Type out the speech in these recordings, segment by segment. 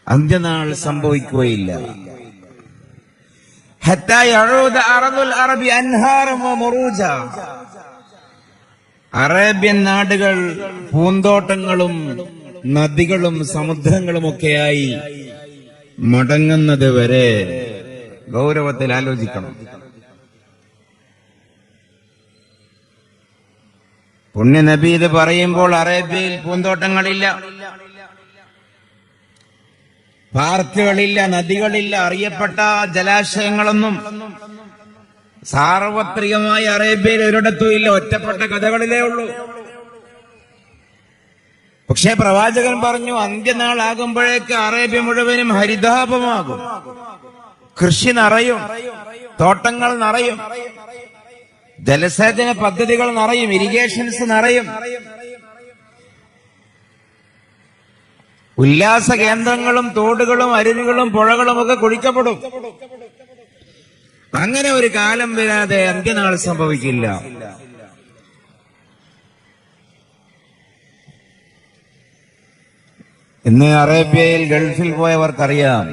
അന്ത്യനാൾ സംഭവിക്കുകയില്ല. ഹത്താ യഊദ അർദുൽ അറബി അൻഹാറൻ വമുറൂജ. അറേബ്യൻ നാടുകൾ പൂന്തോട്ടങ്ങളും നദികളും സമുദ്രങ്ങളുമൊക്കെയായി മടങ്ങുന്നത് വരെ ഗൗരവത്തിൽ ആലോചിക്കണം. പുണ്യ നബി ഇത് പറയുമ്പോൾ അറേബ്യയിൽ പൂന്തോട്ടങ്ങളില്ല, പാർക്കുകളില്ല, നദികളില്ല, അറിയപ്പെട്ട ജലാശയങ്ങളൊന്നും സാർവത്രികമായി അറേബ്യയിൽ ഒരിടത്തും ഇല്ല. ഒറ്റപ്പെട്ട കഥകളിലേ ഉള്ളൂ. പക്ഷേ പ്രവാചകൻ പറഞ്ഞു, അന്ത്യനാളാകുമ്പോഴേക്ക് അറേബ്യ മുഴുവനും ഹരിതാപമാകും, കൃഷി നിറയും, തോട്ടങ്ങൾ നിറയും, ജലസേചന പദ്ധതികൾ നിറയും, ഇറിഗേഷൻസ് നിറയും, ഉല്ലാസ കേന്ദ്രങ്ങളും തോടുകളും അരുവികളും പുഴകളും ഒക്കെ കുഴിക്കപ്പെടും. അങ്ങനെ ഒരു കാലം വരാതെ അന്ത്യനാൾ സംഭവിക്കില്ല. ഇന്ന് അറേബ്യയിൽ ഗൾഫിൽ പോയവർക്കറിയാം,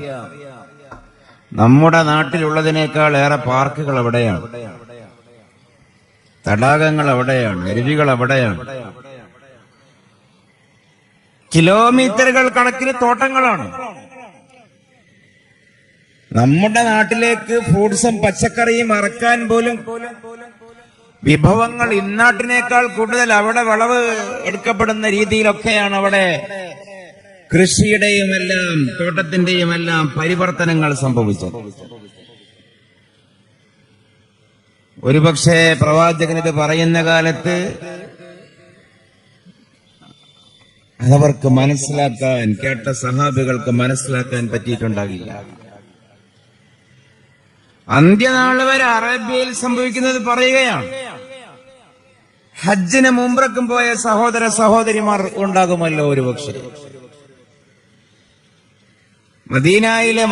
നമ്മുടെ നാട്ടിലുള്ളതിനേക്കാൾ ഏറെ പാർക്കുകൾ അവിടെയാണ്, തടാകങ്ങൾ അവിടെയാണ്, അരുവികൾ അവിടെയാണ്, കിലോമീറ്ററുകൾ കണക്കിന് തോട്ടങ്ങളാണ്. നമ്മുടെ നാട്ടിലേക്ക് ഫ്രൂട്ട്സും പച്ചക്കറിയും ഇറക്കാൻ പോലും വിഭവങ്ങൾ ഇന്നാട്ടിനേക്കാൾ കൂടുതൽ അവിടെ വിളവ് എടുക്കപ്പെടുന്ന രീതിയിലൊക്കെയാണ് അവിടെ കൃഷിയുടെയുമെല്ലാം തോട്ടത്തിന്റെയുമെല്ലാം പരിവർത്തനങ്ങൾ സംഭവിച്ചത്. ഒരുപക്ഷെ പ്രവാചകൻ ഇത് പറയുന്ന കാലത്ത് അതവർക്ക് മനസ്സിലാക്കാൻ, കേട്ട സഹാബികൾക്ക് മനസ്സിലാക്കാൻ പറ്റിയിട്ടുണ്ടാകില്ല. അന്ത്യനാൾ വരെ അറേബ്യയിൽ സംഭവിക്കുന്നത് പറയുകയാണ്. ഹജ്ജിന് മുംറക്കും പോയ സഹോദര സഹോദരിമാർ ഉണ്ടാകുമല്ലോ ഒരുപക്ഷെ. മദീനയിലെ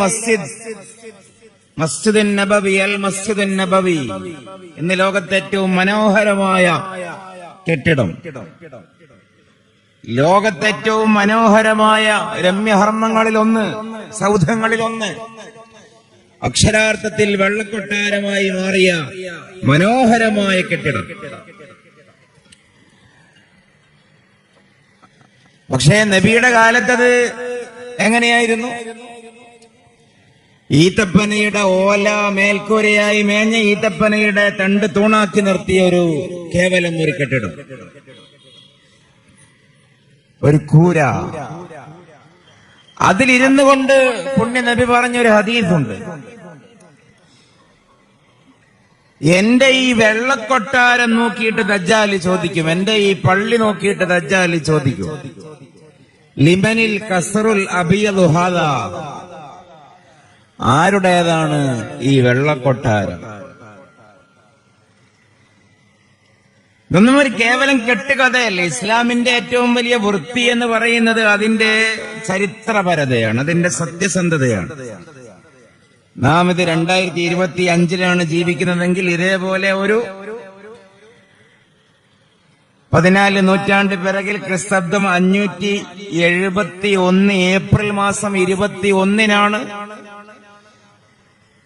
മസ്ജിദുൻ നബവി, അൽ മസ്ജിദുൻ നബവി ഇന്ന് ലോകത്തെ ഏറ്റവും മനോഹരമായ കെട്ടിടം, ലോകത്തെ ഏറ്റവും മനോഹരമായ രമ്യഹർമ്മങ്ങളിലൊന്ന്, സൗധങ്ങളിലൊന്ന്, അക്ഷരാർത്ഥത്തിൽ വെള്ളക്കൊട്ടാരമായി മാറിയ മനോഹരമായ കെട്ടിടം. പക്ഷേ നബിയുടെ കാലത്തത് എങ്ങനെയായിരുന്നു? ഈത്തപ്പനയുടെ ഓല മേൽക്കൂരയായി മേഞ്ഞ ഈത്തപ്പനയുടെ തണ്ട് തൂണാക്കി നിർത്തിയ ഒരു കേവലം ഒരു കെട്ടിടം, ഒരു കൂര. അതിലിരുന്നു കൊണ്ട് പുണ്യ നബി പറഞ്ഞൊരു ഹദീസുണ്ട്, എന്റെ ഈ വെള്ളക്കൊട്ടാരം നോക്കിയിട്ട് ദജ്ജാലി ചോദിക്കും, എന്റെ ഈ പള്ളി നോക്കിയിട്ട് ദജ്ജാലി ചോദിക്കും, ലിമനിൽ കസറുൽ അബിയദു ഹാദാ, ആരുടേതാണ് ഈ വെള്ളക്കൊട്ടാരം? ഇതൊന്നും ഒരു കേവലം കെട്ടുകഥയല്ല. ഇസ്ലാമിന്റെ ഏറ്റവും വലിയ വൃത്തി എന്ന് പറയുന്നത് അതിന്റെ ചരിത്രപരതയാണ്, അതിന്റെ സത്യസന്ധതയാണ്. നാം ഇത് 2025 ജീവിക്കുന്നതെങ്കിൽ ഇതേപോലെ ഒരു 14 നൂറ്റാണ്ട് പിറകിൽ ക്രിസ്തബ്ദം 571 ഏപ്രിൽ മാസം 21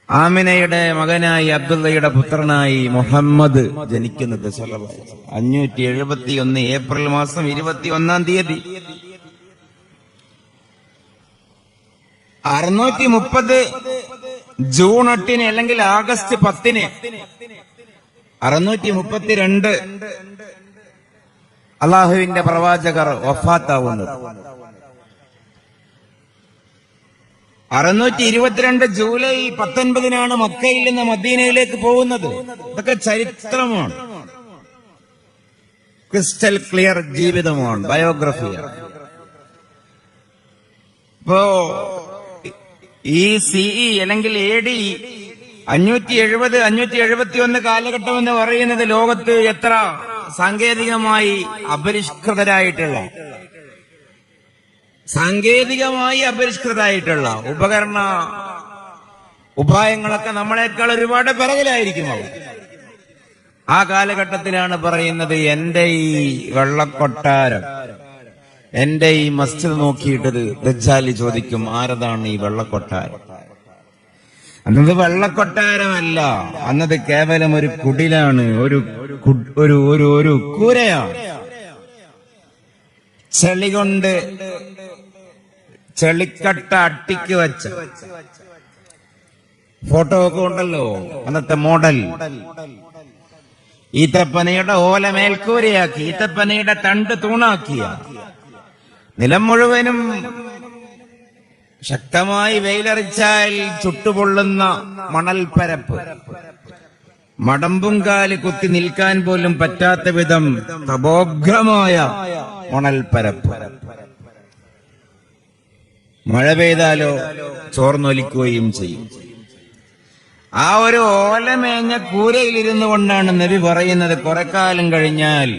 ആമിനയുടെ മകനായി അബ്ദുള്ളയുടെ പുത്രനായി മുഹമ്മദ് ജനിക്കുന്നത്. 571 ഏപ്രിൽ മാസം 21 630 ജൂൺ 8 അല്ലെങ്കിൽ ആഗസ്റ്റ് 10 632 അള്ളാഹുവിന്റെ പ്രവാചകർ വഫാത്താവുന്നത്. 622 ജൂലൈ 19 മക്കയിൽ നിന്ന് മദീനയിലേക്ക് പോകുന്നത്. ഇതൊക്കെ ചരിത്രമാണ്, ക്രിസ്റ്റൽ ക്ലിയർ ജീവിതമാണ്, ബയോഗ്രഫിയാണ്. ഇപ്പോ ഈ സിഇ അല്ലെങ്കിൽ AD 570 571 കാലഘട്ടം എന്ന് പറയുന്നത് ലോകത്ത് എത്ര സാങ്കേതികമായി അപരിഷ്കൃതമായിട്ടുള്ള ഉപകരണ ഉപായങ്ങളൊക്കെ നമ്മളെക്കാൾ ഒരുപാട് പിറകിലായിരിക്കും അവർ. ആ കാലഘട്ടത്തിലാണ് പറയുന്നത്, എന്റെ ഈ വെള്ളക്കൊട്ടാരം, എന്റെ ഈ മസ്ജിദ് നോക്കിയിട്ടത് ദജ്ജാലി ചോദിക്കും, ആരതാണ് ഈ വെള്ളക്കൊട്ടാരം? അന്നത് വെള്ളക്കൊട്ടാരമല്ല, അന്നത് കേവലം ഒരു കുടിലാണ്, ഒരു കൂരയാണ്. ചെളി കൊണ്ട് ചെളിക്കട്ട അട്ടിക്ക് വെച്ച ഫോട്ടോ ഒക്കെ ഉണ്ടല്ലോ, അന്നത്തെ മോഡൽ. ഈത്തപ്പനയുടെ ഓല മേൽക്കൂരയാക്കി, ഈത്തപ്പനയുടെ തണ്ട് തൂണാക്കിയ, നിലം മുഴുവനും ശക്തമായി വെയിലറിച്ചാൽ ചുട്ടുപൊള്ളുന്ന മണൽപ്പരപ്പ്, മടമ്പുംകാല് കുത്തി നിൽക്കാൻ പോലും പറ്റാത്ത വിധം തപോഗ്രമായ മണൽപ്പരപ്പ്. മഴ പെയ്താലോ ചോർന്നൊലിക്കുകയും ചെയ്യും. ആ ഒരു ഓലമേഞ്ഞ കൂരയിലിരുന്നു കൊണ്ടാണ് നബി പറയുന്നത്, കുറെ കാലം കഴിഞ്ഞാൽ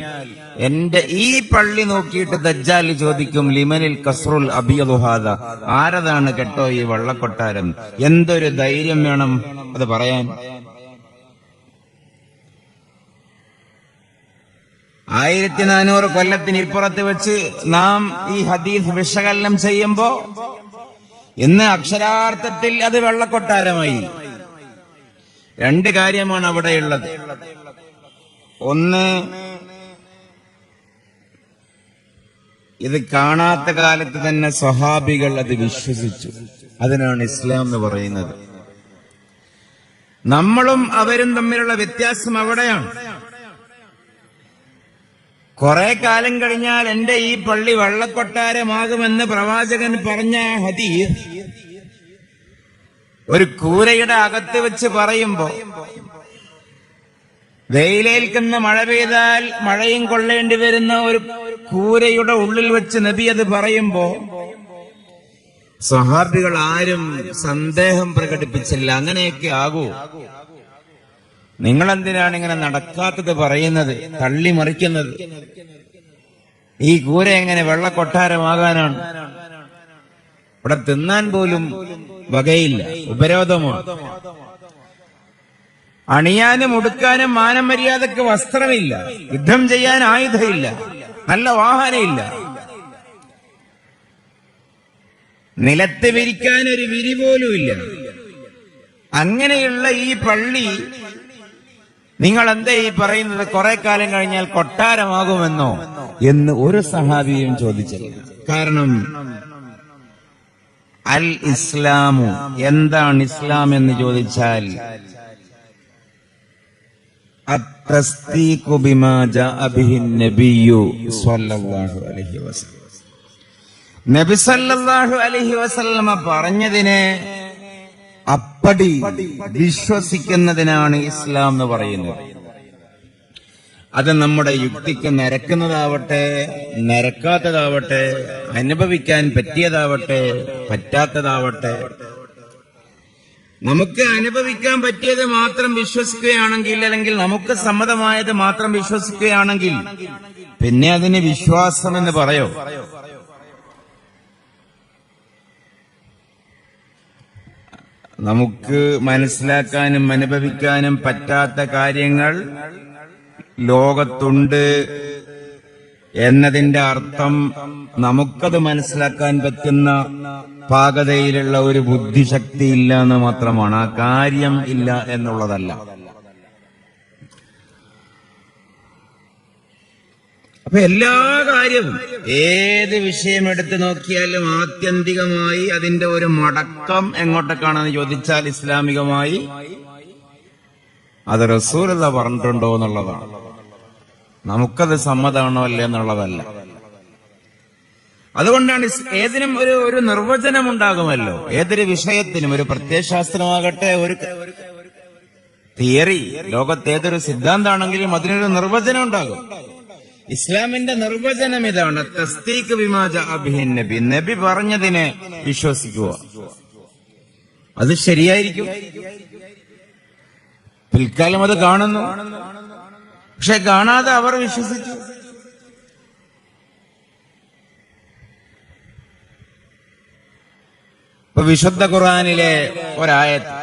എന്റെ ഈ പള്ളി നോക്കിയിട്ട് ദജ്ജാൽ ചോദിക്കും, ലിമനിൽ കസ്റുൽ അബിയദു ഹാദ, ആരതാണ് കേട്ടോ ഈ വെള്ളക്കൊട്ടാരം? എന്തൊരു ധൈര്യം വേണം അത് പറയാൻ. 1400 കൊല്ലത്തിന് ഇപ്പുറത്ത് വെച്ച് നാം ഈ ഹദീസ് വിശകലനം ചെയ്യുമ്പോ ഇന്ന് അക്ഷരാർത്ഥത്തിൽ അത് വെള്ളക്കൊട്ടാരമായി. രണ്ട് കാര്യമാണ് അവിടെയുള്ളത്. ഒന്ന്, ഇത് കാണാത്ത കാലത്ത് തന്നെ സ്വഹാബികൾ അത് വിശ്വസിച്ചു. അതിനാണ് ഇസ്ലാം എന്ന് പറയുന്നത്. നമ്മളും അവരും തമ്മിലുള്ള വ്യത്യാസം അവിടെയാണ്. കുറെ കാലം കഴിഞ്ഞാൽ എന്റെ ഈ പള്ളി വെള്ളക്കൊട്ടാരമാകുമെന്ന് പ്രവാചകൻ പറഞ്ഞ ഹദീസ് ഒരു കൂരയുടെ അകത്ത് വെച്ച് പറയുമ്പോ, വെയിലേൽക്കുന്ന മഴ പെയ്താൽ മഴയും കൊള്ളേണ്ടി വരുന്ന ഒരു കൂരയുടെ ഉള്ളിൽ വെച്ച് നബി അത് പറയുമ്പോ സ്വഹാബികൾ ആരും സന്ദേഹം പ്രകടിപ്പിച്ചില്ല. അങ്ങനെയൊക്കെ ആകൂ, നിങ്ങളെന്തിനാണ് ഇങ്ങനെ നടക്കാത്തത് പറയുന്നത്, തള്ളിമറിക്കുന്നത്? ഈ കൂര എങ്ങനെ വെള്ളക്കൊട്ടാരമാകാനാണ്? ഇവിടെ തിന്നാൻ പോലും വകയില്ല, ഉപരോധമാണ്. അണിയാനും ഉടുക്കാനും മാനം മര്യാദക്ക് വസ്ത്രമില്ല, യുദ്ധം ചെയ്യാൻ ആയുധമില്ല, നല്ല വാഹനമില്ല, നിലത്ത് വിരിക്കാൻ ഒരു വിരി പോലുമില്ല. അങ്ങനെയുള്ള ഈ പള്ളി നിങ്ങൾ എന്താ ഈ പറയുന്നത്, കുറെ കാലം കഴിഞ്ഞാൽ കൊട്ടാരമാകുമെന്നോ എന്ന് ഒരു സഹാബിയും ചോദിച്ചില്ല. കാരണം അൽ ഇസ്ലാമു, എന്താണ് ഇസ്ലാം എന്ന് ചോദിച്ചാൽ അത്തസ്ദീഖു ബിമാ ജാഅ ബിഹി നബിയ്യു സ്വല്ലല്ലാഹു അലൈഹി വസല്ലം. നബി സല്ലല്ലാഹു അലൈഹി വസല്ലമ പറഞ്ഞതിനെ അപ്പടി വിശ്വസിക്കുന്നതിനാണ് ഇസ്ലാം എന്ന് പറയുന്നത്. അത് നമ്മുടെ യുക്തിക്ക് നിരക്കുന്നതാവട്ടെ നിരക്കാത്തതാവട്ടെ, അനുഭവിക്കാൻ പറ്റിയതാവട്ടെ പറ്റാത്തതാവട്ടെ, നമുക്ക് അനുഭവിക്കാൻ പറ്റിയത് മാത്രം വിശ്വസിക്കുകയാണെങ്കിൽ, അല്ലെങ്കിൽ നമുക്ക് സമ്മതമായത് മാത്രം വിശ്വസിക്കുകയാണെങ്കിൽ പിന്നെ അതിന് വിശ്വാസം എന്ന് പറയോ? നമുക്ക് മനസ്സിലാക്കാനും അനുഭവിക്കാനും പറ്റാത്ത കാര്യങ്ങൾ ലോകത്തുണ്ട് എന്നതിന്റെ അർത്ഥം നമുക്കത് മനസ്സിലാക്കാൻ പറ്റുന്ന പാകതയിലുള്ള ഒരു ബുദ്ധിശക്തി ഇല്ല എന്ന് മാത്രമാണ്. ആ കാര്യം ഇല്ല എന്നുള്ളതല്ല. അപ്പൊ എല്ലാ കാര്യവും, ഏത് വിഷയം എടുത്തു നോക്കിയാലും ആത്യന്തികമായി അതിന്റെ ഒരു മടക്കം എങ്ങോട്ടേക്കാണെന്ന് ചോദിച്ചാൽ ഇസ്ലാമികമായി അത് റസൂലുള്ള പറഞ്ഞിട്ടുണ്ടോ എന്നുള്ളതാണ്. നമുക്കത് സമ്മതമാണോ അല്ലേ എന്നുള്ളതല്ല. അതുകൊണ്ടാണ് ഏതിനും ഒരു നിർവചനം ഉണ്ടാകുമല്ലോ. ഏതൊരു വിഷയത്തിനും, ഒരു പ്രത്യയശാസ്ത്രമാകട്ടെ, ഒരു തിയറി, ലോകത്തേതൊരു സിദ്ധാന്താണെങ്കിലും അതിനൊരു നിർവചനം ഉണ്ടാകും. ഇസ്ലാമിന്റെ നിർവചനം ഇതാണ്, തസ്ദീഖ് ബിമാ ജാഅ ബിഹി നബി, നബി പറഞ്ഞതിനെ വിശ്വസിക്കുക. അത് ശരിയായിരിക്കും. പിൽക്കാലം അത് കാണുന്നു, പക്ഷെ കാണാതെ അവർ വിശ്വസിച്ചു. ഇപ്പൊ വിശുദ്ധ ഖുർആനിലെ ഒരായത്ത്,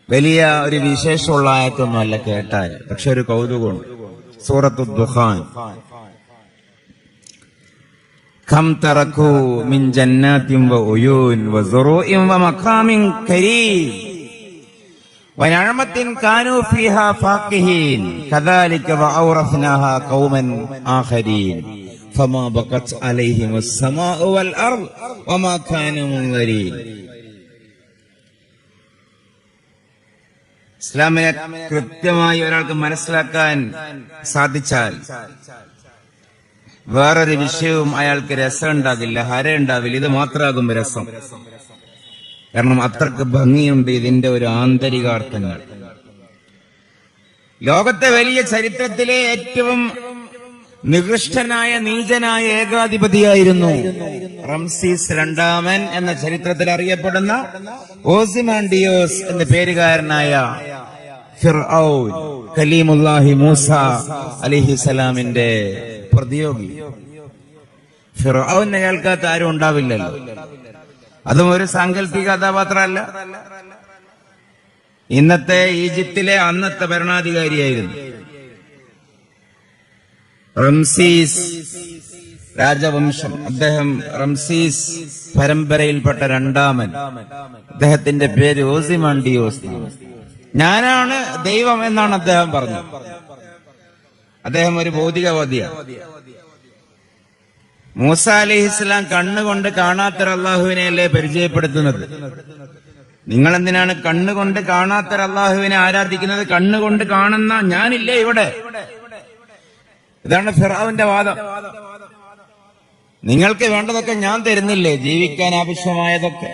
വലിയ ഒരു വിശേഷമുള്ള ആയത്തൊന്നുമല്ല കേട്ടാൽ, പക്ഷെ ഒരു കൗതുകമുണ്ട്. സൂറത്തു ദുഖാൻ. കം തറകൂ മിൻ ജന്നാത്തിൻ വഉയൂൻ വസുറൂഇൻ വമഖാമിൻ കരീം വനഅമത്തിൻ കാനൂ ഫീഹാ ഫാക്കിഹീൻ കദാലിക വഔറസ്നാഹാ ഖൗമൻ ആഖരീൻ ഫമാ ബഖത് അലൈഹിമുസ് സമാഉ വൽ അർദ് വമാ കാനൂ മുൻദരീൻ. ഇസ്ലാമിനെ കൃത്യമായി ഒരാൾക്ക് മനസ്സിലാക്കാൻ സാധിച്ചാൽ വേറൊരു വിഷയവും അയാൾക്ക് രസം ഉണ്ടാകില്ല, ഹര ഉണ്ടാവില്ല. ഇത് മാത്രമാകും രസം. കാരണം അത്രക്ക് ഭംഗിയുണ്ട് ഇതിന്റെ ഒരു ആന്തരികാർത്ഥങ്ങൾ. ലോകത്തെ വലിയ ചരിത്രത്തിലെ ഏറ്റവും നികൃഷ്ടനായ നീചനായ ഏകാധിപതിയായിരുന്നു റംസീസ് രണ്ടാമൻ എന്ന ചരിത്രത്തിൽ അറിയപ്പെടുന്ന ഓസിമാൻഡിയോസ് എന്ന പേരുകാരനായ ഫിർഔൻ, കലീമുല്ലാഹി മൂസ അലൈഹിസ്സലാമിന്റെ പ്രതിയോഗി. ഫിർഔനെ കേൾക്കാത്ത ആരും ഉണ്ടാവില്ലല്ലോ. അതും ഒരു സാങ്കല്പിക കഥാപാത്രമല്ല. ഇന്നത്തെ ഈജിപ്തിലെ അന്നത്തെ ഭരണാധികാരിയായിരുന്നു റംസീസ് രാജവംശം. അദ്ദേഹം റംസീസ് പരമ്പരയിൽപ്പെട്ട രണ്ടാമൻ. അദ്ദേഹത്തിന്റെ പേര് ഓസിമാൻഡിയോസ്. ഞാനാണ് ദൈവം എന്നാണ് അദ്ദേഹം പറഞ്ഞത്. അദ്ദേഹം ഒരു ഭൗതികവാദിയാണ്. മൂസ അലൈഹിസ്സലാം കണ്ണുകൊണ്ട് കാണാത്തൊരു അള്ളാഹുവിനെയല്ലേ പരിചയപ്പെടുത്തുന്നത്. നിങ്ങൾ എന്തിനാണ് കണ്ണുകൊണ്ട് കാണാത്തൊരു അള്ളാഹുവിനെ ആരാധിക്കുന്നത്? കണ്ണുകൊണ്ട് കാണുന്ന ഞാനില്ലേ ഇവിടെ? ഇതാണ് ഫിർഔന്റെ വാദം. നിങ്ങൾക്ക് വേണ്ടതൊക്കെ ഞാൻ തരുന്നില്ലേ? ജീവിക്കാൻ ആവശ്യമായതൊക്കെ,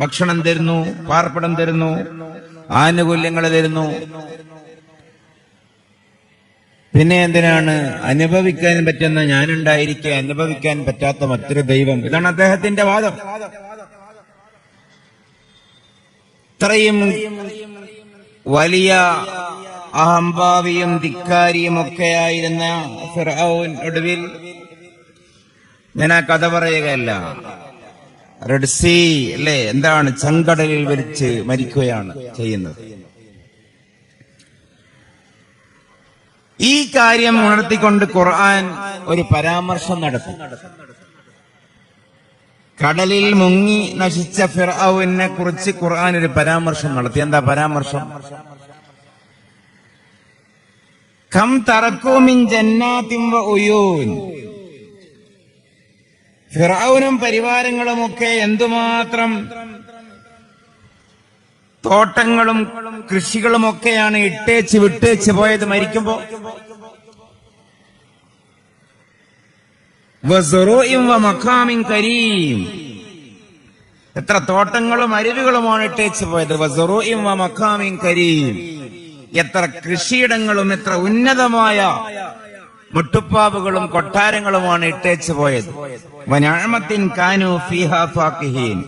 ഭക്ഷണം തരുന്നു, പാർപ്പിടം തരുന്നു, ആനുകൂല്യങ്ങൾ തരുന്നു. പിന്നെ എന്തിനാണ് അനുഭവിക്കാൻ പറ്റുന്ന ഞാനുണ്ടായിരിക്കെ അനുഭവിക്കാൻ പറ്റാത്ത മറ്റൊരു ദൈവം? ഇതാണ് അദ്ദേഹത്തിന്റെ വാദം. ഇത്രയും വലിയ അഹംഭാവിയും ധിക്കാരിയും ഒക്കെയായിരുന്ന ഫിർഔൻ ഒടുവിൽ, ഞാൻ ആ കഥ പറയുകയല്ല, റെഡ് സീ അല്ലേ, എന്താണ്, ചെങ്കടലിൽ വെച്ച് മരിക്കുകയാണ് ചെയ്യുന്നത്. ഈ കാര്യം ഉണർത്തിക്കൊണ്ട് ഖുർആൻ ഒരു പരാമർശം നടത്തി. കടലിൽ മുങ്ങി നശിച്ച ഫിർഔനെ കുറിച്ച് ഖുർആൻ ഒരു പരാമർശം നടത്തി. എന്താ പരാമർശം? കം തറക്കൂ മിൻ ജന്നാത്തിൻ വഉയൂൻ. ഫിർഔനും പരിവാരങ്ങളുമൊക്കെ എന്തുമാത്രം തോട്ടങ്ങളും കൃഷികളുമൊക്കെയാണ് ഇട്ടേച്ച് വിട്ടേച്ച് പോയത് മരിക്കുമ്പോ. വസുറൂഇൻ വമഖാമിൻ കരീം. എത്ര തോട്ടങ്ങളും അരുവികളുമാണ് ഇട്ടേച്ച് പോയത്. വസുറൂഇൻ വമഖാമിൻ കരീം. എത്ര കൃഷിയിടങ്ങളും എത്ര ഉന്നതമായ മുട്ടുപ്പാവുകളും കൊട്ടാരങ്ങളുമാണ് ഇട്ടേച്ച് പോയത്. വനഅമത്തിൻ കാനൂ ഫീഹാ ഫാക്കിഹീൻ.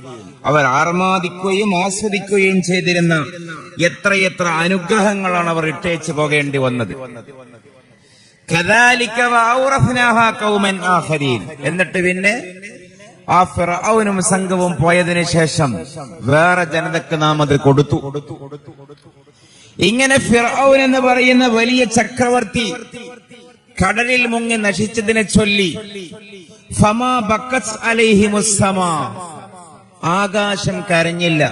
അവർ ആർമാദിക്കുകയും ആസ്വദിക്കുകയും ചെയ്തിരുന്ന എത്രയെത്ര അനുഗ്രഹങ്ങളാണ് അവർ ഇട്ടേച്ച് പോകേണ്ടി വന്നത്. കദാലിക വഔറസ്നാഹാ ഖൗമൻ ആഖരീൻ. എന്നിട്ട് പിന്നെ ആ ഫിർഔനും സംഘവും പോയതിനു ശേഷം വേറെ ജനതക്ക് നാം അത് കൊടുത്തു. ഇങ്ങനെ ഫിർഔൻ എന്ന് പറയുന്ന വലിയ ചക്രവർത്തി കടലിൽ മുങ്ങി നശിച്ചതിനെ ചൊല്ലി ഫമാ ബഖത് അലൈഹിമുസ് സമാ. ആകാശം കരഞ്ഞില്ല.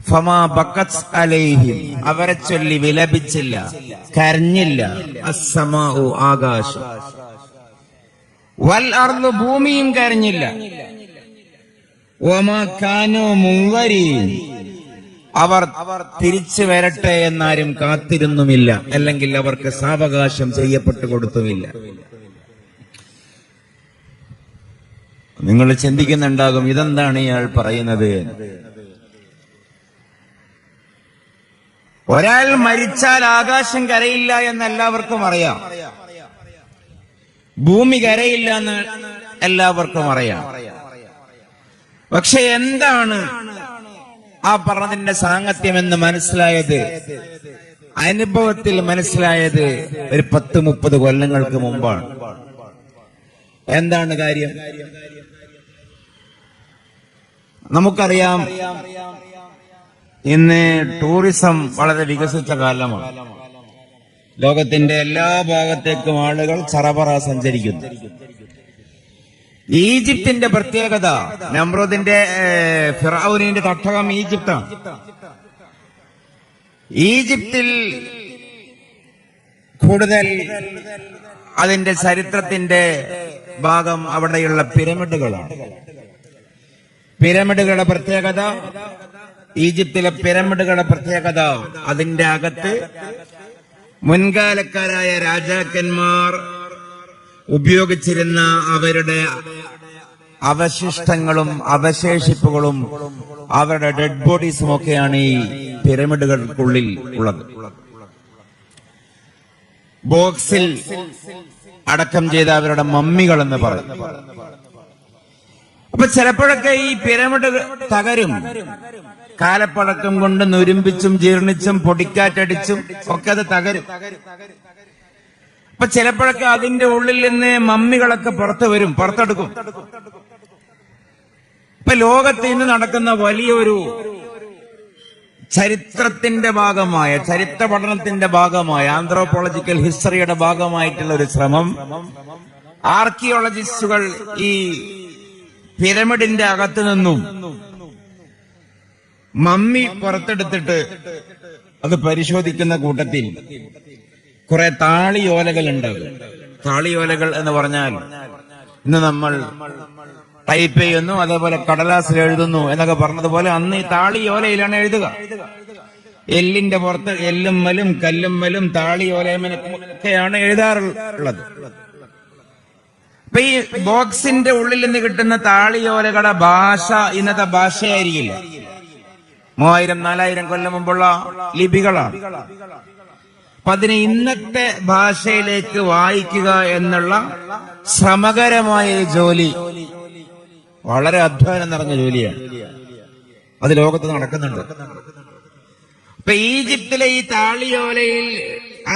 ഫമാ ബഖത് അലൈഹിം. അവരെ ചൊല്ലി വിലപിച്ചില്ല, കരഞ്ഞില്ല. അസ്സമാഉ, ആകാശം. വൽ അർദ്, ഭൂമിയും കരഞ്ഞില്ല. വമാ കാനൂ മുൻദരീൻ. അവർ തിരിച്ചു വരട്ടെ എന്നാരും കാത്തിരുന്നുമില്ല, അല്ലെങ്കിൽ അവർക്ക് സാവകാശം ചെയ്യപ്പെട്ടു കൊടുത്തുമില്ല. നിങ്ങൾ ചിന്തിക്കുന്നുണ്ടാകും, ഇതെന്താണ് ഇയാൾ പറയുന്നത്? ഒരാൾ മരിച്ചാൽ ആകാശം കരയില്ല എന്ന് എല്ലാവർക്കും അറിയാം, ഭൂമി കരയില്ല എന്ന് എല്ലാവർക്കും അറിയാം. പക്ഷെ എന്താണ് ആ പറഞ്ഞതിന്റെ സാങ്കത്യമെന്ന് മനസ്സിലായത്, അനുഭവത്തിൽ മനസ്സിലായത് ഒരു 10-30 കൊല്ലങ്ങൾക്ക് മുമ്പാണ്. എന്താണ് കാര്യം? നമുക്കറിയാം, ഇന്ന് ടൂറിസം വളരെ വികസിച്ച കാലമാണ്. ലോകത്തിന്റെ എല്ലാ ഭാഗത്തേക്കും ആളുകൾ ചറപറ സഞ്ചരിക്കുന്നു. ഈജിപ്തിന്റെ പ്രത്യേകത, നമ്രൂദിന്റെ ഫിറഔനിന്റെ തട്ടകം ഈജിപ്താണ്. ഈജിപ്തിൽ കൂടുതൽ അതിന്റെ ചരിത്രത്തിന്റെ ഭാഗം അവിടെയുള്ള പിരമിഡുകളാണ്. പിരമിഡുകളുടെ പ്രത്യേകത, ഈജിപ്തിലെ പിരമിഡുകളുടെ പ്രത്യേകത, അതിന്റെ അകത്ത് മുൻകാലക്കാരായ രാജാക്കന്മാർ ഉപയോഗിച്ചിരുന്ന അവരുടെ അവശിഷ്ടങ്ങളും അവശേഷിപ്പുകളും അവരുടെ ഡെഡ് ബോഡീസും ഒക്കെയാണ് ഈ പിരമിഡുകൾക്കുള്ളിൽ ഉള്ളത്. ബോക്സിൽ അടക്കം ചെയ്ത അവരുടെ മമ്മികൾ എന്ന് പറയും. അപ്പൊ ചിലപ്പോഴൊക്കെ ഈ പിരമിഡ് തകരും. കാലപ്പഴക്കം കൊണ്ട് നുരുമ്പിച്ചും ജീർണിച്ചും പൊടിക്കാറ്റടിച്ചും ഒക്കെ അത് തകരും. അപ്പൊ ചിലപ്പോഴൊക്കെ അതിന്റെ ഉള്ളിൽ നിന്ന് മമ്മികളൊക്കെ പുറത്തു വരും, പുറത്തെടുക്കും. ഇപ്പൊ ലോകത്ത് ഇന്ന് നടക്കുന്ന വലിയൊരു ചരിത്രത്തിന്റെ ഭാഗമായ, ചരിത്ര പഠനത്തിന്റെ ഭാഗമായ, ആന്ത്രോപോളജിക്കൽ ഹിസ്റ്ററിയുടെ ഭാഗമായിട്ടുള്ള ഒരു ശ്രമം, ആർക്കിയോളജിസ്റ്റുകൾ ഈ പിരമിഡിന്റെ അകത്തു നിന്നും മമ്മി പുറത്തെടുത്തിട്ട് അത് പരിശോധിക്കുന്ന കൂട്ടത്തിൽ കുറെ താളിയോലകൾ ഉണ്ടാകും. താളിയോലകൾ എന്ന് പറഞ്ഞാൽ ഇന്ന് നമ്മൾ ടൈപ്പ് ചെയ്യുന്നു, അതേപോലെ കടലാസിൽ എഴുതുന്നു എന്നൊക്കെ പറഞ്ഞതുപോലെ അന്ന് ഈ താളിയോലയിലാണ് എഴുതുക. എല്ലിന്റെ പുറത്ത് എല്ലുമ്മലും കല്ലുമ്മലും താളിയോലയുമൊക്കെയാണ് എഴുതാറുള്ളത്. അപ്പൊ ഈ ബോക്സിന്റെ ഉള്ളിൽ നിന്ന് കിട്ടുന്ന താളിയോലകളുടെ ഭാഷ ഇന്നത്തെ ഭാഷയായിരിക്കില്ല. 3000-4000 കൊല്ലം മുമ്പുള്ള ലിപികളാണ്. അപ്പൊ അതിനെ ഇന്നത്തെ ഭാഷയിലേക്ക് വായിക്കുക എന്നുള്ള ശ്രമകരമായ ജോലി വളരെ അധ്വാനം നിറഞ്ഞ ജോലിയാണ്. അത് ലോകത്ത് നടക്കുന്നുണ്ട്. ഇപ്പൊ ഈജിപ്തിലെ ഈ താളിയോലയിൽ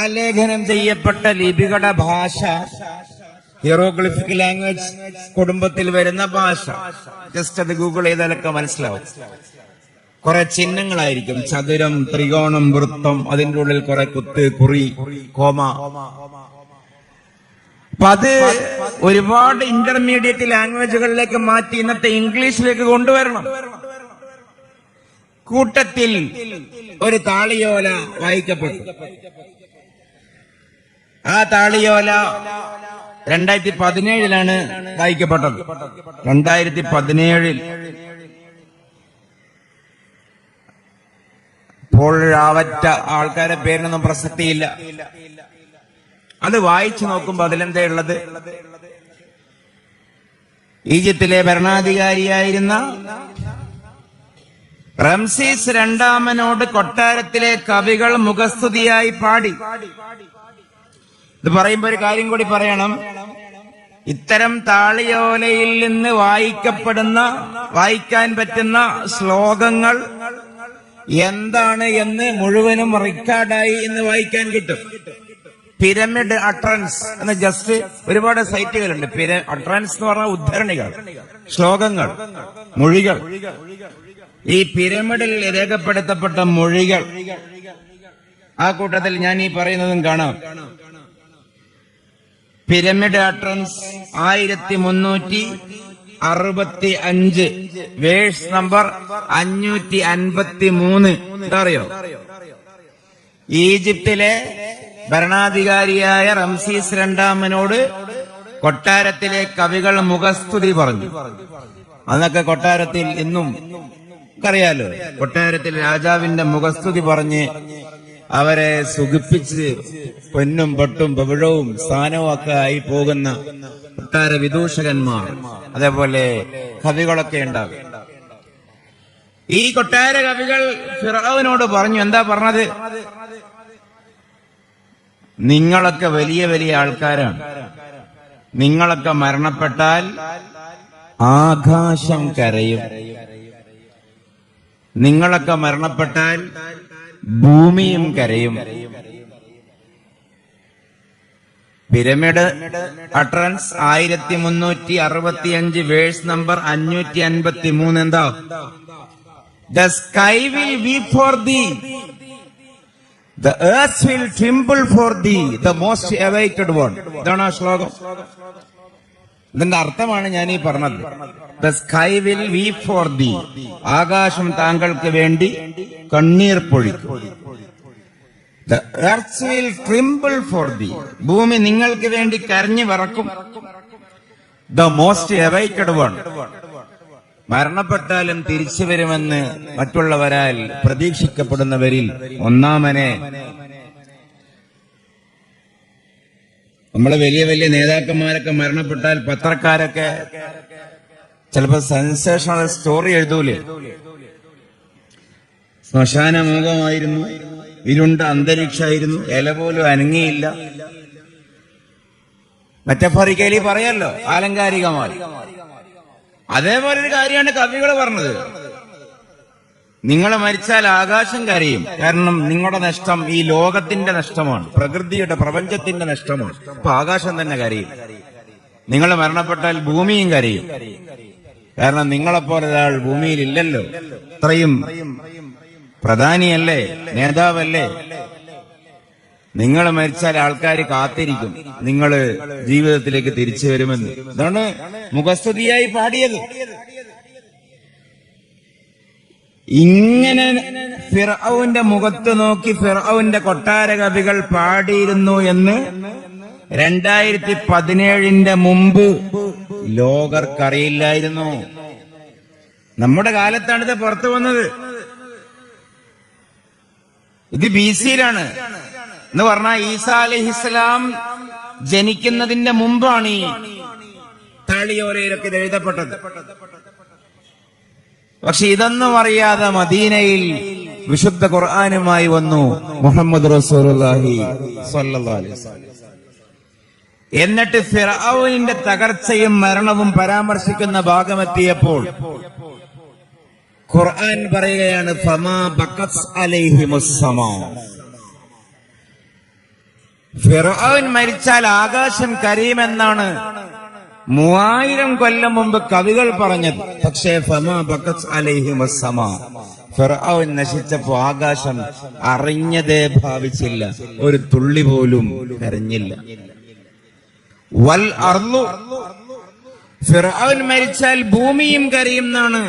ആലേഖനം ചെയ്യപ്പെട്ട ലിപികളുടെ ഭാഷ ഹീറോഗ്ലിഫിക് ലാംഗ്വേജ് കുടുംബത്തിൽ വരുന്ന ഭാഷ. ജസ്റ്റ് അത് ഗൂഗിൾ ചെയ്താലൊക്കെ മനസ്സിലാവും. കുറെ ചിഹ്നങ്ങളായിരിക്കും, ചതുരം, ത്രികോണം, വൃത്തം, അതിന്റെ ഉള്ളിൽ കുറെ കുത്ത്, കുറി, കോമ. അപ്പൊ അത് ഒരുപാട് ഇന്റർമീഡിയറ്റ് ലാംഗ്വേജുകളിലേക്ക് മാറ്റി ഇന്നത്തെ ഇംഗ്ലീഷിലേക്ക് കൊണ്ടുവരണം. കൂട്ടത്തിൽ ഒരു താളിയോല വായിക്കപ്പെട്ടു. ആ താളിയോല 2017 വായിക്കപ്പെട്ടത്. 2017 ഇപ്പോൾ ആവറ്റ ആൾക്കാരെ പേരിനൊന്നും പ്രസക്തിയില്ല. അത് വായിച്ചു നോക്കുമ്പോ അതിലെന്താ ഉള്ളത്? ഈജിപ്തിലെ ഭരണാധികാരിയായിരുന്ന റംസീസ് രണ്ടാമനോട് കൊട്ടാരത്തിലെ കവികൾ മുഖസ്തുതിയായി പാടി. ഇത് പറയുമ്പോ ഒരു കാര്യം കൂടി പറയണം. ഇത്തരം താളിയോലയിൽ നിന്ന് വായിക്കാൻ പറ്റുന്ന ശ്ലോകങ്ങൾ എന്താണ് എന്ന് മുഴുവനും റെക്കോർഡായി ഇന്ന് വായിക്കാൻ കിട്ടും. പിരമിഡ് അട്രൻസ് എന്ന് ജസ്റ്റ് ഒരുപാട് സൈറ്റുകളുണ്ട്. അട്രൻസ് എന്ന് പറഞ്ഞാൽ ഉദ്ധരണികൾ, ശ്ലോകങ്ങൾ, മൊഴികൾ. ഈ പിരമിഡിൽ രേഖപ്പെടുത്തപ്പെട്ട മൊഴികൾ, ആ കൂട്ടത്തിൽ ഞാൻ ഈ പറയുന്നതും കാണാം. Pyramid utterance 1365, verse number 553. അറിയോ? ഈജിപ്തിലെ ഭരണാധികാരിയായ റംസീസ് രണ്ടാമനോട് കൊട്ടാരത്തിലെ കവികൾ മുഖസ്തുതി പറഞ്ഞു. അന്നൊക്കെ കൊട്ടാരത്തിൽ ഇന്നും അറിയാലോ, കൊട്ടാരത്തിൽ രാജാവിന്റെ മുഖസ്തുതി പറഞ്ഞ് അവരെ സുഖിപ്പിച്ച് പൊന്നും പൊട്ടും പവിഴവും സ്ഥാനവും ഒക്കെ ആയി പോകുന്ന കൊട്ടാര വിദൂഷകന്മാർ, അതേപോലെ കവികളൊക്കെ ഉണ്ടാകും. ഈ കൊട്ടാര കവികൾ ഫിറഔനോട് പറഞ്ഞു. എന്താ പറഞ്ഞത്? നിങ്ങളൊക്കെ വലിയ വലിയ ആൾക്കാരാണ്. നിങ്ങളൊക്കെ മരണപ്പെട്ടാൽ ആകാശം കരയും. നിങ്ങളൊക്കെ മരണപ്പെട്ടാൽ ഭൂമിയും കരയും. Pyramid utterance 1365, verse number 553. എന്താ? The sky will weep for thee, The earth will tremble for thee, the most awaited one. ഇതാണ് ആ ശ്ലോകം. ഇതിന്റെ അർത്ഥമാണ് ഞാൻ ഈ പറഞ്ഞത്. The sky will weep for thee. ആകാശം താങ്കൾക്ക് വേണ്ടി കണ്ണീർ പൊഴിക്കും. The earth will tremble for thee. ഭൂമി നിങ്ങൾക്ക് വേണ്ടി കരഞ്ഞു വിറക്കും. The most awaited one. മരണപ്പെട്ടാലും തിരിച്ചു വരുമെന്ന് മറ്റുള്ളവരാൽ പ്രതീക്ഷിക്കപ്പെടുന്നവരിൽ ഒന്നാമനെ. നമ്മളെ വലിയ വലിയ നേതാക്കന്മാരൊക്കെ മരണപ്പെട്ടാൽ പത്രക്കാരൊക്കെ ചിലപ്പോ സെൻസേഷണൽ സ്റ്റോറി എഴുതൂലേ, ശ്മശാനമുഖമായിരുന്നു, ഇരുണ്ട അന്തരീക്ഷമായിരുന്നു, ഇല പോലും അനങ്ങിയില്ല. മെറ്റഫറിക്കലി പറയല്ലോ, ആലങ്കാരികമായി. അതേപോലൊരു കാര്യമാണ് കവികൾ പറഞ്ഞത്. നിങ്ങൾ മരിച്ചാൽ ആകാശം കരയും. കാരണം നിങ്ങളുടെ നഷ്ടം ഈ ലോകത്തിന്റെ നഷ്ടമാണ്, പ്രകൃതിയുടെ പ്രപഞ്ചത്തിന്റെ നഷ്ടമാണ്. അപ്പൊ ആകാശം തന്നെ കരയും. നിങ്ങൾ മരണപ്പെട്ടാൽ ഭൂമിയും കരയും. കാരണം നിങ്ങളെപ്പോലെ ഒരാൾ ഭൂമിയിൽ ഇല്ലല്ലോ. അത്രയും പ്രധാനിയല്ലേ, നേതാവല്ലേ. നിങ്ങൾ മരിച്ചാൽ ആൾക്കാർ കാത്തിരിക്കും നിങ്ങൾ ജീവിതത്തിലേക്ക് തിരിച്ചു വരുമെന്ന്. ഇതാണ് മുഖസ്തുതിയായി പാടിയത്. ഇങ്ങനെ ഫിർഔന്റെ മുഖത്ത് നോക്കി ഫിർഔന്റെ കൊട്ടാര കവികൾ പാടിയിരുന്നു എന്ന് 2017 മുമ്പ് ലോകർക്കറിയില്ലായിരുന്നു. നമ്മുടെ കാലത്താണ് ഇത് പുറത്തു വന്നത്. ഇത് BC-യിലാണ് എന്ന് പറഞ്ഞാൽ ഈസാ അലൈഹിസ്സലാം ജനിക്കുന്നതിന്റെ മുമ്പാണ് ഈ താളിയോലയിലൊക്കെ ഇത് എഴുതപ്പെട്ടത്. പക്ഷെ ഇതൊന്നും അറിയാതെ മദീനയിൽ വിശുദ്ധ ഖുർആനുമായി വന്നു മുഹമ്മദ് റസൂലുള്ളാഹി സ്വല്ലല്ലാഹു അലൈഹി വസല്ലം. എന്നിട്ട് ഫിർഔനിന്റെ തകർച്ചയും മരണവും പരാമർശിക്കുന്ന ഭാഗമെത്തിയപ്പോൾ ഖുർആൻ പറയുകയാണ്, ഫമാ ബഖസ് അലൈഹിമുസ് സമാ. ഫിർഔൻ മരിച്ചാൽ ആകാശം കരയുമെന്നാണ് 3000 കൊല്ലം മുമ്പ് കവികൾ പറഞ്ഞത്. പക്ഷേ ഫമാ ബഖസ് അലൈഹിമുസ് സമാ, ഫിർഔൻ നശിച്ചപ്പോ ആകാശം അറിഞ്ഞതേ ഭാവിച്ചില്ല, ഒരു തുള്ളി പോലും കരഞ്ഞില്ല. വൽ അർളു, ഫിർഔൻ മരിച്ചാൽ ഭൂമിയും കരയുമെന്നാണ്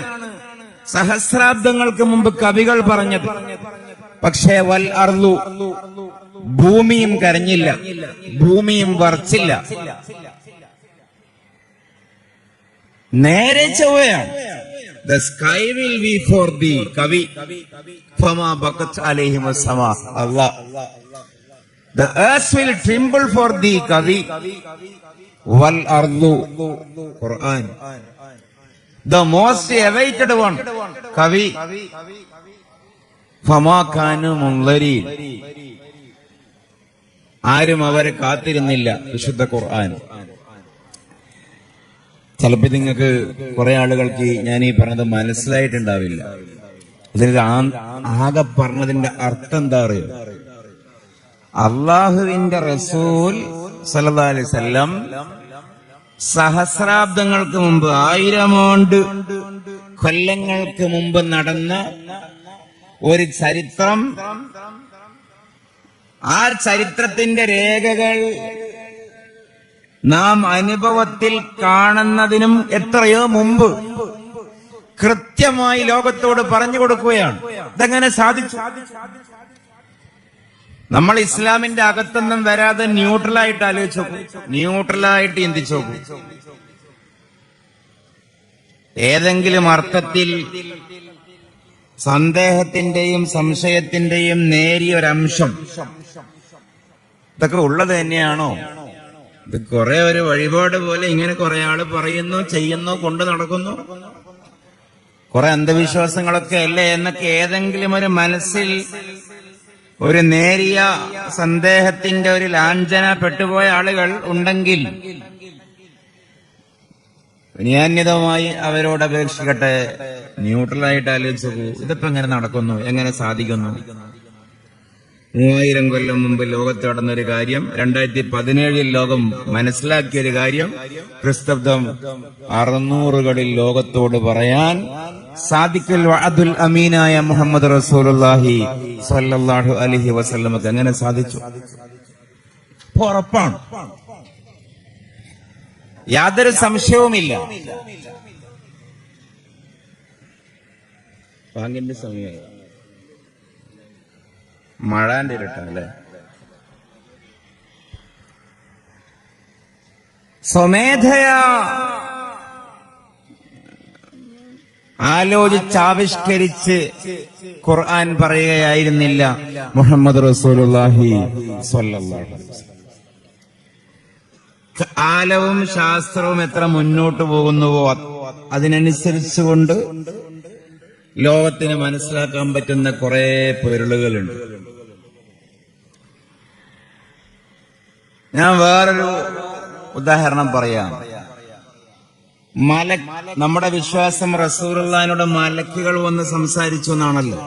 സഹസ്രാബ്ദങ്ങൾക്ക് മുമ്പ് കവികൾ പറഞ്ഞത്. പക്ഷേ വൽ അർളു, ഭൂമിയും കരഞ്ഞില്ല, ഭൂമിയും വറച്ചില്ല. നേരെ ചൊവ്വയാണ്. The sky will weep for thee, കവി. ഫമാ ബഖത് അലൈഹിമുസ് സമാ, അല്ലാഹ്. The earth will tremble for thee, കവി. വൽ അർളു, ഖുർആൻ. The most awaited one, കവി. ഫമാ കാനു മുൻദരീൻ, ആരും അവരെ കാത്തിരുന്നില്ല, വിശുദ്ധ ഖുർആൻ. ചിലപ്പോ നിങ്ങൾക്ക് കുറെ ആളുകൾക്ക് ഞാൻ ഈ പറഞ്ഞത് മനസ്സിലായിട്ടുണ്ടാവില്ല. ഇതിൽ ആകെ പറഞ്ഞതിന്റെ അർത്ഥം എന്താ അറിയോ? അള്ളാഹുവിന്റെ റസൂൽ സല്ലല്ലാഹു അലൈഹി വസല്ലം സഹസ്രാബ്ദങ്ങൾക്ക് മുമ്പ്, 1000 കൊല്ലങ്ങൾക്ക് മുമ്പ് നടന്ന ഒരു ചരിത്രം, ആ ചരിത്രത്തിന്റെ രേഖകൾ നാം അനുഭവത്തിൽ കാണുന്നതിനും എത്രയോ മുമ്പ് കൃത്യമായി ലോകത്തോട് പറഞ്ഞു കൊടുക്കുകയാണ്. ഇതെങ്ങനെ സാധിച്ചു? നമ്മൾ ഇസ്ലാമിന്റെ അകത്തൊന്നും വരാതെ ന്യൂട്രലായിട്ട് ആലോചിച്ചു നോക്കൂ, ന്യൂട്രലായിട്ട് ചിന്തിച്ചു നോക്കൂ. ഏതെങ്കിലും അർത്ഥത്തിൽ സന്ദേഹത്തിന്റെയും സംശയത്തിന്റെയും നേരിയ ഒരംശം ഇതൊക്കെ ഉള്ളത് തന്നെയാണോ? ഇത് കുറെ ഒരു വഴിപാട് പോലെ ഇങ്ങനെ കുറെ ആള് പറയുന്നു, ചെയ്യുന്നു, കൊണ്ടു നടക്കുന്നു, കുറെ അന്ധവിശ്വാസങ്ങളൊക്കെ അല്ലേ എന്നൊക്കെ ഏതെങ്കിലും ഒരു മനസ്സിൽ ഒരു നേരിയ സന്ദേഹത്തിന്റെ ഒരു ലാഞ്ചന പെട്ടുപോയ ആളുകൾ ഉണ്ടെങ്കിൽ വിനയാന്യതമായി അവരോട് അപേക്ഷിക്കട്ടെ, ന്യൂട്രലായിട്ട് ആലോചിച്ചു, ഇതിപ്പോ എങ്ങനെ നടക്കുന്നു, എങ്ങനെ സാധിക്കുന്നു? 3000 കൊല്ലം മുമ്പ് ലോകത്ത് നടന്നൊരു കാര്യം, 2017 ലോകം മനസ്സിലാക്കിയൊരു കാര്യം ക്രിസ്തബ്ദം 600കളിൽ ലോകത്തോട് പറയാൻ സാദിഖുൽ വഅദുൽ അമീനായ മുഹമ്മദ് റസൂലുള്ളാഹി സ്വല്ലല്ലാഹു അലൈഹി വസല്ലമക്ക് എങ്ങനെ സാധിച്ചു? ഉറപ്പാണ്, യാതൊരു സംശയവുമില്ല. പാങ്കിന്റെ സമയമായി, മഴാന്റെ ഇരട്ടല്ലേ. സ്വമേധയാ ആലോചിച്ചാവിഷ്കരിച്ച് ഖുർആൻ പറയുകയായിരുന്നില്ല മുഹമ്മദ് റസൂലുള്ളാഹി സ്വല്ലല്ലാഹു അലൈഹി വസല്ലം. കാലവും ശാസ്ത്രവും എത്ര മുന്നോട്ട് പോകുന്നുവോ അതിനനുസരിച്ചുകൊണ്ട് ലോകത്തിന് മനസ്സിലാക്കാൻ പറ്റുന്ന കുറെ പൊരുളുകളുണ്ട്. ഞാൻ വേറൊരു ഉദാഹരണം പറയാം. നമ്മുടെ വിശ്വാസം റസൂലുള്ളാഹിനോട് മലക്കുകൾ വന്ന് സംസാരിച്ചു എന്നാണല്ലോ.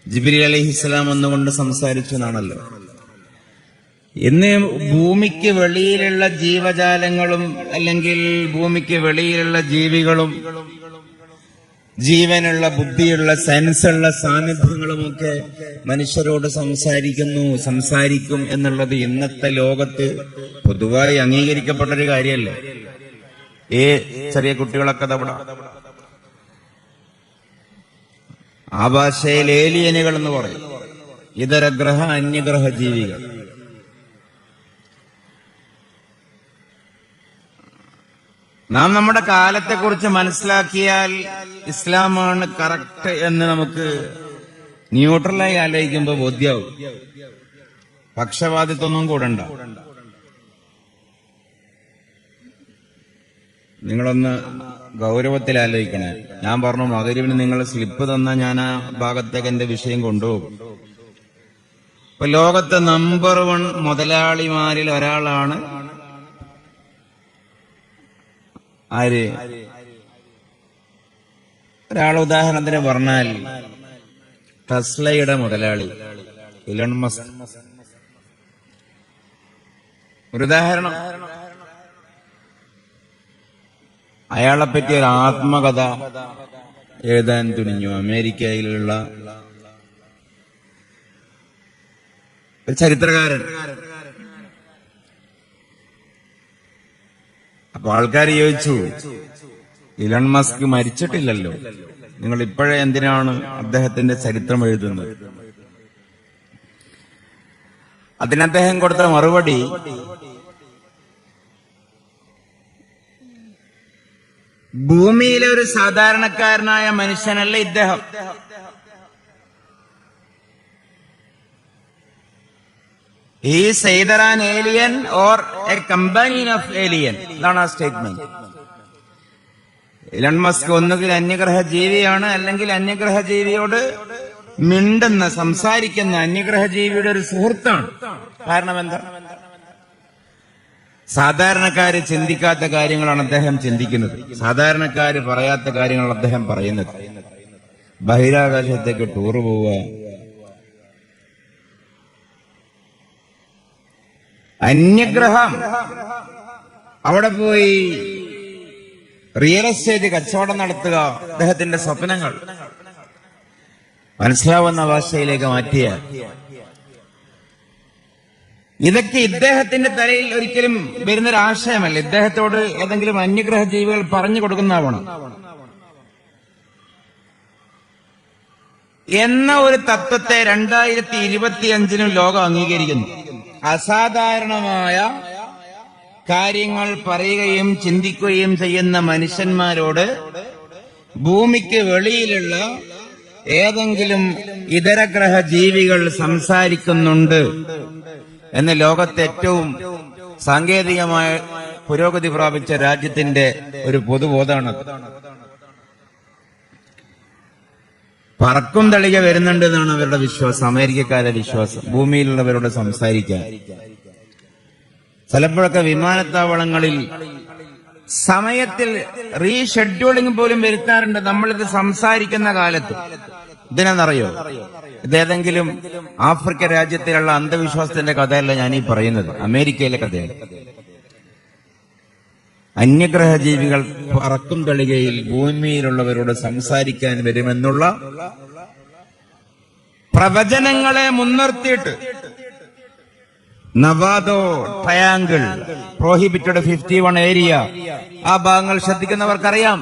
ജിബ്രീൽ അലൈഹിസ്സലാം വന്നുകൊണ്ട് സംസാരിച്ചു എന്നാണല്ലോ. ഇന്ന് ഭൂമിക്ക് വെളിയിലുള്ള ജീവജാലങ്ങളും അല്ലെങ്കിൽ ഭൂമിക്ക് വെളിയിലുള്ള ജീവികളും ജീവനുള്ള ബുദ്ധിയുള്ള സെൻസുള്ള സാന്നിധ്യങ്ങളുമൊക്കെ മനുഷ്യരോട് സംസാരിക്കും എന്നുള്ളത് ഇന്നത്തെ ലോകത്ത് പൊതുവായി അംഗീകരിക്കപ്പെട്ടൊരു കാര്യമല്ലേ. ചെറിയ കുട്ടികളൊക്കെ അവിടെ ആ ഭാഷയിൽ ഏലിയനുകൾ എന്ന് പറയും, ഇതര ഗ്രഹ അന്യഗ്രഹ ജീവികൾ. നാം നമ്മുടെ കാലത്തെക്കുറിച്ച് മനസ്സിലാക്കിയാൽ ഇസ്ലാമാണ് കറക്റ്റ് എന്ന് നമുക്ക് ന്യൂട്രലായി ആലോചിക്കുമ്പോൾ ബോധ്യാവും. പക്ഷപാതിത്വമൊന്നും കൂടണ്ട. നിങ്ങളൊന്ന് ഗൗരവത്തിൽ ആലോചിക്കണേ. ഞാൻ പറഞ്ഞു മഗ്‌രിബിന് നിങ്ങൾ സ്ലിപ്പ് തന്നാൽ ഞാൻ ആ ഭാഗത്തേക്ക് എന്റെ വിഷയം കൊണ്ടുപോകും. ഇപ്പൊ ലോകത്തെ നമ്പർ 1 മുതലാളിമാരിൽ ഒരാളാണ് ആര്? ഒരാൾ ഉദാഹരണത്തിന് പറഞ്ഞാൽ ടെസ്ലയുടെ മുതലാളി ഇലോൺ മസ്ക്. ഒരു ഉദാഹരണം, അയാളെ പറ്റി ഒരു ആത്മകഥ എഴുതാൻ തുനിഞ്ഞു അമേരിക്കയിലുള്ള ഒരു ചരിത്രകാരൻ. അപ്പൊ ആൾക്കാർ ചോദിച്ചു, ഇലോൺ മസ്ക് മരിച്ചിട്ടില്ലല്ലോ, നിങ്ങൾ ഇപ്പോഴേ എന്തിനാണ് അദ്ദേഹത്തിന്റെ ചരിത്രം എഴുതുന്നത്? അതിന് അദ്ദേഹം കൊടുത്ത മറുപടി, ഭൂമിയിലെ ഒരു സാധാരണക്കാരനായ മനുഷ്യനല്ല ഇദ്ദേഹം. Is either an alien or a companion of alien. ഇതാണ് ആ സ്റ്റേറ്റ്മെന്റ്. ഇലോൺ മസ്ക് ഒന്നുകിൽ അന്യഗ്രഹ ജീവിയാണ്, അല്ലെങ്കിൽ അന്യഗ്രഹ ജീവിയോട് മിണ്ടുന്ന സംസാരിക്കുന്ന അന്യഗ്രഹ ജീവിയുടെ ഒരു സുഹൃത്താണ്. കാരണം എന്താ? സാധാരണക്കാര് ചിന്തിക്കാത്ത കാര്യങ്ങളാണ് അദ്ദേഹം ചിന്തിക്കുന്നത്, സാധാരണക്കാര് പറയാത്ത കാര്യങ്ങളാണ് അദ്ദേഹം പറയുന്നത്. ബഹിരാകാശത്തേക്ക് ടൂറ് പോവുക, അന്യഗ്രഹം, അവിടെ പോയി റിയൽ എസ്റ്റേറ്റ് കച്ചവടം നടത്തുക, അദ്ദേഹത്തിന്റെ സ്വപ്നങ്ങൾ മനസ്സിലാവുന്ന ഭാഷയിലേക്ക് മാറ്റിയ ഇതൊക്കെ ഇദ്ദേഹത്തിന്റെ തലയിൽ ഒരിക്കലും വരുന്നൊരാശയമല്ല. ഇദ്ദേഹത്തോട് ഏതെങ്കിലും അന്യഗ്രഹ ജീവികൾ പറഞ്ഞു കൊടുക്കുന്നതാവണം എന്ന ഒരു തത്വത്തെ 2025 ലോകം അംഗീകരിക്കുന്നു. അസാധാരണമായ കാര്യങ്ങൾ പറയുകയും ചിന്തിക്കുകയും ചെയ്യുന്ന മനുഷ്യന്മാരോട് ഭൂമിക്ക് വെളിയിലുള്ള ഏതെങ്കിലും ഇതരഗ്രഹ ജീവികൾ സംസാരിക്കുന്നുണ്ട് എന്ന് ലോകത്തെ ഏറ്റവും സാങ്കേതികമായ പുരോഗതി പ്രാപിച്ച രാജ്യത്തിന്റെ ഒരു പൊതുബോധമാണത്. പറക്കും തളിക വരുന്നുണ്ട് എന്നാണ് അവരുടെ വിശ്വാസം, അമേരിക്കക്കാരുടെ വിശ്വാസം, ഭൂമിയിലുള്ളവരോട് സംസാരിക്കാൻ. ചിലപ്പോഴൊക്കെ വിമാനത്താവളങ്ങളിൽ സമയത്തിൽ റീഷെഡ്യൂളിംഗ് പോലും വരുത്താറുണ്ട്. നമ്മളിത് സംസാരിക്കുന്ന കാലത്ത് ഇതിനെന്നറിയോ? ഇതേതെങ്കിലും ആഫ്രിക്ക രാജ്യത്തിലുള്ള അന്ധവിശ്വാസത്തിന്റെ കഥയല്ല ഞാനീ പറയുന്നത്, അമേരിക്കയിലെ കഥയാണ്. അന്യഗ്രഹ ജീവികൾ പറക്കും തളികയിൽ ഭൂമിയിലുള്ളവരോട് സംസാരിക്കാൻ വരുമെന്നുള്ള പ്രവചനങ്ങളെ മുൻനിർത്തിയിട്ട് നവാദോ ട്രയാങ്കിൾ, പ്രോഹിബിറ്റഡ് 51 ഏരിയ, ആ ഭാഗങ്ങൾ ശ്രദ്ധിക്കുന്നവർക്കറിയാം